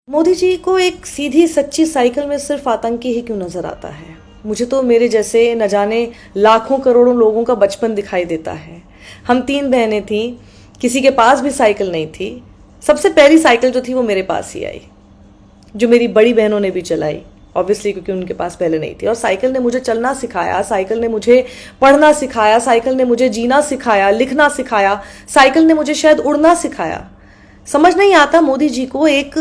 मोदी जी को एक सीधी सच्ची साइकिल में सिर्फ आतंकी ही क्यों नजर आता है? मुझे तो मेरे जैसे न जाने लाखों करोड़ों लोगों का बचपन दिखाई देता है। हम 3 बहनें थीं, किसी के पास भी साइकिल नहीं थी। सबसे पहली साइकिल जो थी वो मेरे पास ही आई, जो मेरी बड़ी बहनों ने भी चलाई, ऑब्वियसली क्योंकि उनके पास पहले नहीं थी। और साइकिल ने मुझे चलना सिखाया, साइकिल ने मुझे पढ़ना सिखाया, साइकिल ने मुझे जीना सिखाया, लिखना सिखाया, साइकिल ने मुझे शायद उड़ना सिखाया। समझ नहीं आता मोदी जी को एक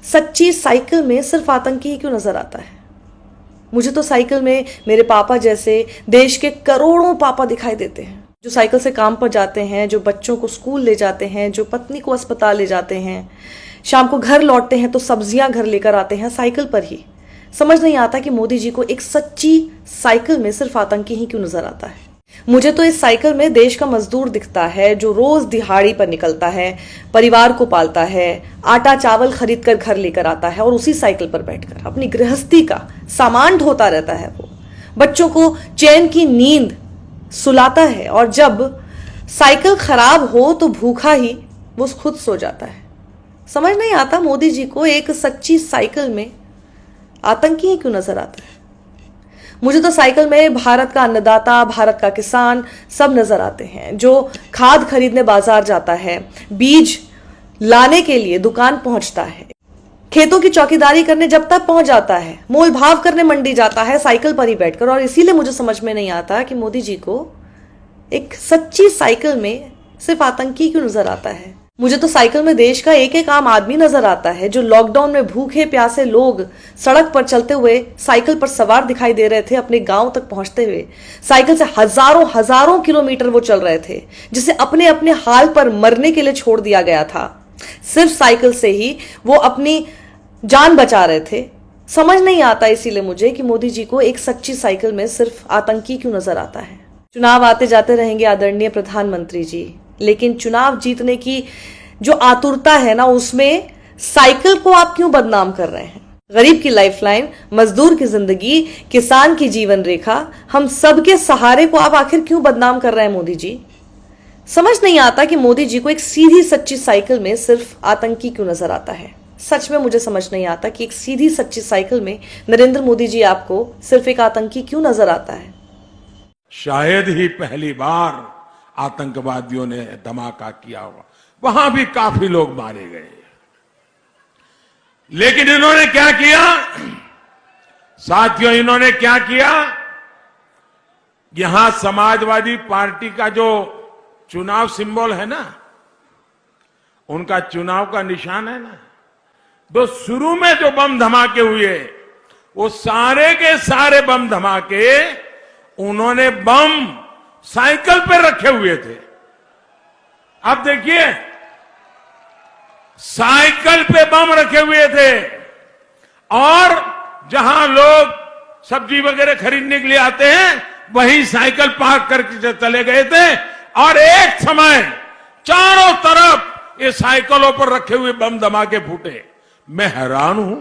सच्ची साइकिल में सिर्फ आतंकी ही क्यों नजर आता है। मुझे तो साइकिल में मेरे पापा जैसे देश के करोड़ों पापा दिखाई देते हैं, जो साइकिल से काम पर जाते हैं, जो बच्चों को स्कूल ले जाते हैं, जो पत्नी को अस्पताल ले जाते हैं, शाम को घर लौटते हैं तो सब्जियां घर लेकर आते हैं साइकिल पर ही। समझ नहीं आता कि मोदी जी को एक सच्ची साइकिल में सिर्फ आतंकी ही क्यों नजर आता है। मुझे तो इस साइकिल में देश का मजदूर दिखता है, जो रोज दिहाड़ी पर निकलता है, परिवार को पालता है, आटा चावल खरीद कर घर लेकर आता है और उसी साइकिल पर बैठकर अपनी गृहस्थी का सामान ढोता रहता है। वो बच्चों को चैन की नींद सुलाता है और जब साइकिल खराब हो तो भूखा ही वो खुद सो जाता है। समझ नहीं आता मोदी जी को एक सच्ची साइकिल में आतंकी ही क्यों नजर आता है। मुझे तो साइकिल में भारत का अन्नदाता, भारत का किसान सब नजर आते हैं, जो खाद खरीदने बाजार जाता है, बीज लाने के लिए दुकान पहुंचता है, खेतों की चौकीदारी करने जब तक पहुंच जाता है, मोल भाव करने मंडी जाता है साइकिल पर ही बैठकर। और इसीलिए मुझे समझ में नहीं आता कि मोदी जी को एक सच्ची साइकिल में सिर्फ आतंकी क्यों नजर आता है। मुझे तो साइकिल में देश का एक एक आम आदमी नजर आता है, जो लॉकडाउन में भूखे प्यासे लोग सड़क पर चलते हुए साइकिल पर सवार दिखाई दे रहे थे अपने गांव तक पहुंचते हुए। साइकिल से हजारों हजारों किलोमीटर वो चल रहे थे, जिसे अपने अपने हाल पर मरने के लिए छोड़ दिया गया था। सिर्फ साइकिल से ही वो अपनी जान बचा रहे थे। समझ नहीं आता इसीलिए मुझे कि मोदी जी को एक सच्ची साइकिल में सिर्फ आतंकी क्यों नजर आता है। चुनाव आते जाते रहेंगे आदरणीय प्रधानमंत्री जी, लेकिन चुनाव जीतने की जो आतुरता है ना, उसमें साइकिल को आप क्यों बदनाम कर रहे हैं। गरीब की लाइफलाइन, मजदूर की जिंदगी, किसान की जीवन रेखा, हम सबके सहारे को आप आखिर क्यों बदनाम कर रहे हैं मोदी जी। समझ नहीं आता कि मोदी जी को एक सीधी सच्ची साइकिल में सिर्फ आतंकी क्यों नजर आता है। सच में मुझे समझ नहीं आता कि एक सीधी सच्ची साइकिल में नरेंद्र मोदी जी आपको सिर्फ एक आतंकी क्यों नजर आता है। शायद ही पहली बार आतंकवादियों ने धमाका किया होगा, वहां भी काफी लोग मारे गए। लेकिन इन्होंने क्या किया साथियों, इन्होंने क्या किया, यहां समाजवादी पार्टी का जो चुनाव सिंबल है ना, उनका चुनाव का निशान है ना, तो शुरू में जो बम धमाके हुए वो सारे के सारे बम धमाके उन्होंने बम साइकिल पे रखे हुए थे। अब देखिए, साइकिल पे बम रखे हुए थे और जहां लोग सब्जी वगैरह खरीदने के लिए आते हैं वहीं साइकिल पार्क करके चले गए थे और एक समय चारों तरफ ये साइकिलों पर रखे हुए बम धमाके फूटे। मैं हैरान हूं,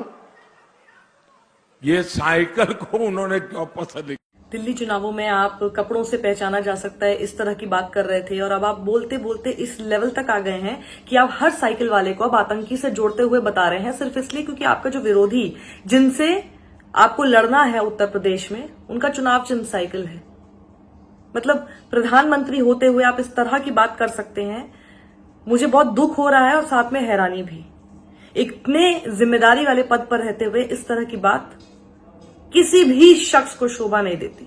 ये साइकिल को उन्होंने क्यों पसंद किया। दिल्ली चुनावों में आप कपड़ों से पहचाना जा सकता है, इस तरह की बात कर रहे थे और अब आप बोलते बोलते इस लेवल तक आ गए हैं कि आप हर साइकिल वाले को अब आतंकी से जोड़ते हुए बता रहे हैं, सिर्फ इसलिए क्योंकि आपका जो विरोधी जिनसे आपको लड़ना है उत्तर प्रदेश में, उनका चुनाव चिन्ह साइकिल है। मतलब प्रधानमंत्री होते हुए आप इस तरह की बात कर सकते हैं। मुझे बहुत दुख हो रहा है और साथ में हैरानी भी। इतने जिम्मेदारी वाले पद पर रहते हुए इस तरह की बात किसी भी शख्स को शोभा नहीं देती।